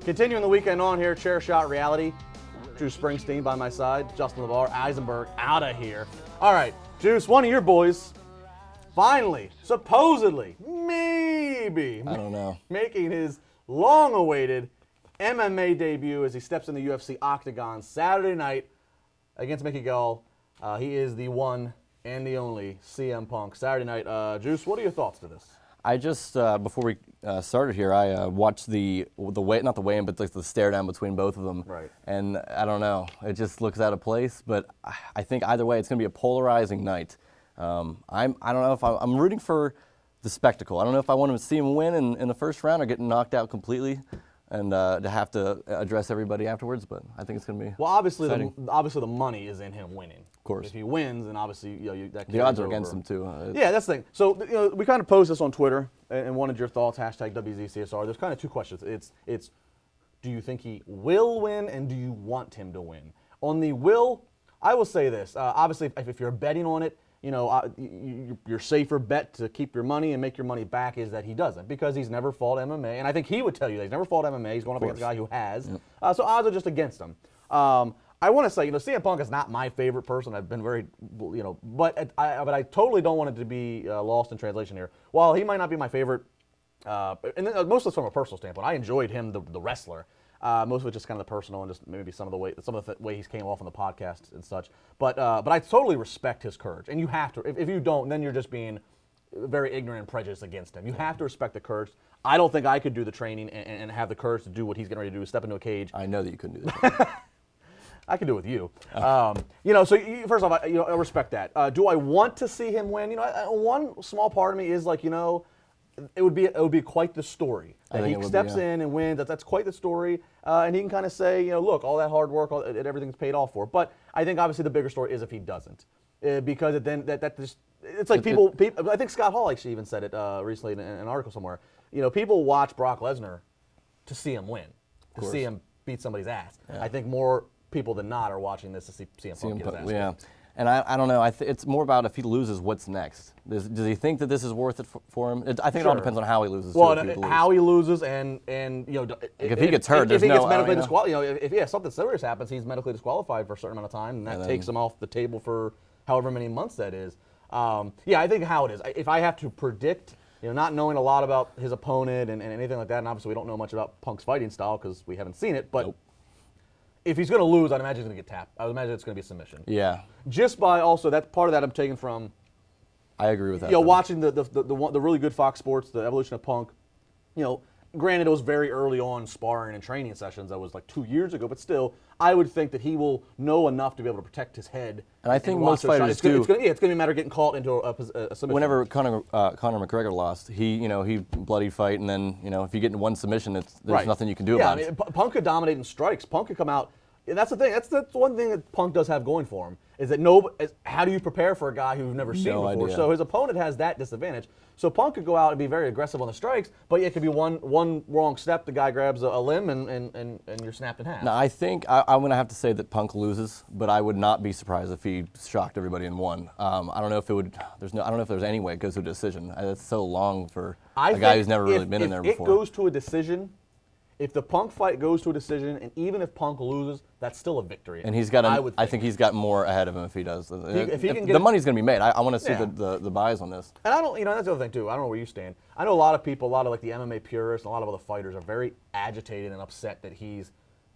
Continuing the weekend on here, Chair Shot Reality. Drew Springsteen by my side. Justin LeVar, Eisenberg, out of here. All right, Juice, one of your boys, finally, supposedly, maybe, I don't know, making his long-awaited MMA debut as he steps in the UFC octagon Saturday night against Mickey Gall. He is the one and the only CM Punk. Saturday night. Juice, what are your thoughts to this? I just, before we started here, I watched the way, not the weigh-in, but like the stare down between both of them. Right. And I don't know, it just looks out of place, but I think either way, it's going to be a polarizing night. I don't know if I'm rooting for the spectacle. I don't know if I want to see him win in the first round or get knocked out completely and to have to address everybody afterwards, but I think it's going to be obviously the money is in him winning. Of course. If he wins, then obviously that the odds are against him too. Yeah, that's the thing. So we kind of posed this on Twitter and wanted your thoughts. Hashtag WZCSR. There's kind of two questions. It's do you think he will win and do you want him to win? On the will, I will say this. Obviously, if you're betting on it, your safer bet to keep your money and make your money back is that he doesn't, because he's never fought MMA, and I think he would tell you that he's never fought MMA. He's going up against a guy who has, so odds are just against him. I want to say, CM Punk is not my favorite person. I've been very, but I totally don't want it to be lost in translation here. While he might not be my favorite, and most of it's from a personal standpoint, I enjoyed him, the wrestler. Most of it just kind of the personal and just maybe some of the way he's came off on the podcast and such. But I totally respect his courage, and you have to. If you don't, then you're just being very ignorant and prejudiced against him. You have to respect the courage. I don't think I could do the training and have the courage to do what he's getting ready to do, step into a cage. I know that you couldn't do that. I can do it with you. So first off, I respect that. Do I want to see him win? One small part of me is like, it would be quite the story. That he steps in and wins. That's quite the story, and he can kind of say, look, all that hard work, everything's paid off for. But I think obviously the bigger story is if he doesn't, because it's like people. I think Scott Hall actually even said it recently in an article somewhere. People watch Brock Lesnar to see him win, to see him beat somebody's ass. Yeah. I think more people than not are watching this to see CM Punk get his ass. Yeah. And I don't know. It's more about if he loses, what's next? Does he think that this is worth it for him? I think it all depends on how he loses. Well, how he loses, and if he gets hurt, if he gets medically disqualified, if something serious happens, he's medically disqualified for a certain amount of time, and that takes him off the table for however many months that is. I think how it is. If I have to predict, not knowing a lot about his opponent and anything like that, and obviously we don't know much about Punk's fighting style because we haven't seen it, but. Nope. If he's going to lose, I'd imagine he's going to get tapped. I would imagine it's going to be a submission. Yeah. Just by also, that part of that I'm taking from. I agree with that. Watching the really good Fox Sports, the evolution of Punk. Granted, it was very early on sparring and training sessions. That was like 2 years ago, but still, I would think that he will know enough to be able to protect his head. And I think most fighters do. It's going to be a matter of getting caught into a submission. Whenever Conor McGregor lost, he bloody fight, and then if you get in one submission, there's nothing you can do about it. Punk could dominate in strikes. Punk could come out. And that's the thing. That's one thing that Punk does have going for him is that how do you prepare for a guy who you've never seen before? Idea. So his opponent has that disadvantage. So Punk could go out and be very aggressive on the strikes, but it could be one wrong step, the guy grabs a limb and you're snapped in half. Now I think I'm going to have to say that Punk loses, but I would not be surprised if he shocked everybody and won. I don't know if it would. I don't know if there's any way it goes to a decision. That's so long for a guy who's never really been in there before. If it goes to a decision. If the Punk fight goes to a decision, and even if Punk loses, that's still a victory. And he's got, I think he's got more ahead of him if he does. If he can get the money's going to be made. I want to see the buys on this. And I don't, that's the other thing too. I don't know where you stand. I know a lot of people, a lot of like the MMA purists, and a lot of other fighters are very agitated and upset that he's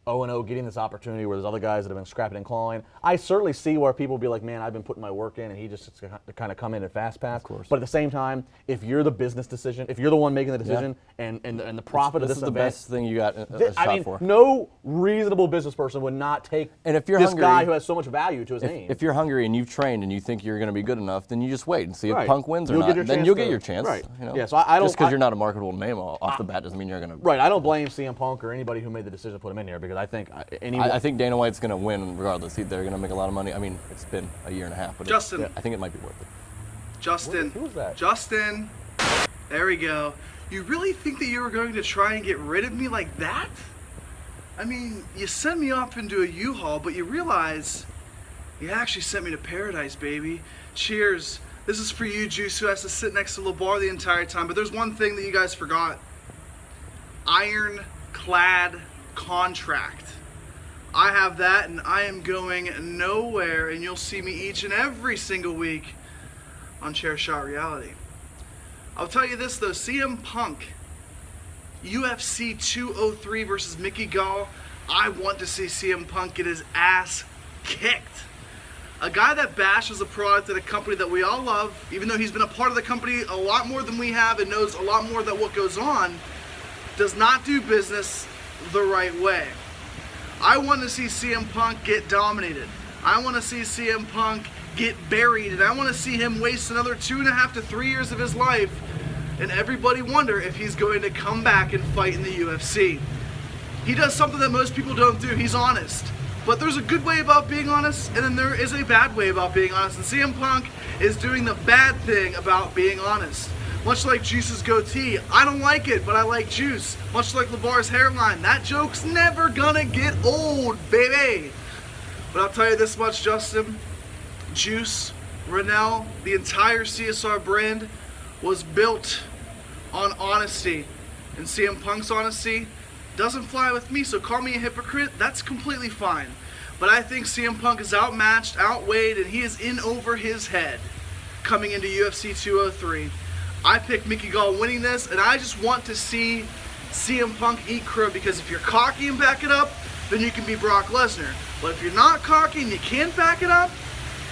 0-0 getting this opportunity where there's other guys that have been scrapping and clawing. I certainly see where people be like, man, I've been putting my work in, and he just kind of come in and fast pass. Of course. But at the same time, if you're the business decision, if you're the one making the decision, and the profit of this is the event, best thing you got a shot for. No reasonable business person would not take this guy who has so much value to his name. If you're hungry and you've trained and you think you're going to be good enough, then you just wait and see if Punk wins or not. Then you'll get your chance. Right. Yeah, so I don't. Just because you're not a marketable name off the bat doesn't mean you're going to. Right. I don't blame CM Punk or anybody who made the decision to put him in here because I think I think Dana White's going to win regardless. They're going to make a lot of money. I mean, it's been a year and a half, but Justin, I think it might be worth it. Justin, who was that? Justin, there we go. You really think that you were going to try and get rid of me like that? I mean, you sent me off into a U-Haul, but you realize you actually sent me to paradise, baby. Cheers. This is for you, Juice, who has to sit next to LeVar the entire time. But there's one thing that you guys forgot. Ironclad contract. I have that, and I am going nowhere, and you'll see me each and every single week on Chair Shot Reality. I'll tell you this though, CM Punk, UFC 203 versus Mickey Gall, I want to see CM Punk get his ass kicked. A guy that bashes a product at a company that we all love, even though he's been a part of the company a lot more than we have and knows a lot more about what goes on, does not do business the right way. I want to see CM Punk get dominated. I want to see CM Punk get buried, and I want to see him waste another 2.5 to 3 years of his life, and everybody wonder if he's going to come back and fight in the UFC. He does something that most people don't do. He's honest. But there's a good way about being honest, and then there is a bad way about being honest, and CM Punk is doing the bad thing about being honest. Much like Juice's goatee, I don't like it, but I like Juice. Much like LeVar's hairline, that joke's never gonna get old, baby. But I'll tell you this much, Justin. Juice, Rennell, the entire CSR brand was built on honesty. And CM Punk's honesty doesn't fly with me, so call me a hypocrite, that's completely fine. But I think CM Punk is outmatched, outweighed, and he is in over his head coming into UFC 203. I picked Mickey Gall winning this, and I just want to see CM Punk eat crow, because if you're cocky and back it up, then you can be Brock Lesnar. But if you're not cocky and you can't back it up,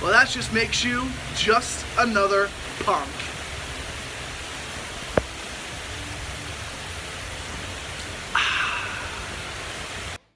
well, that just makes you just another punk.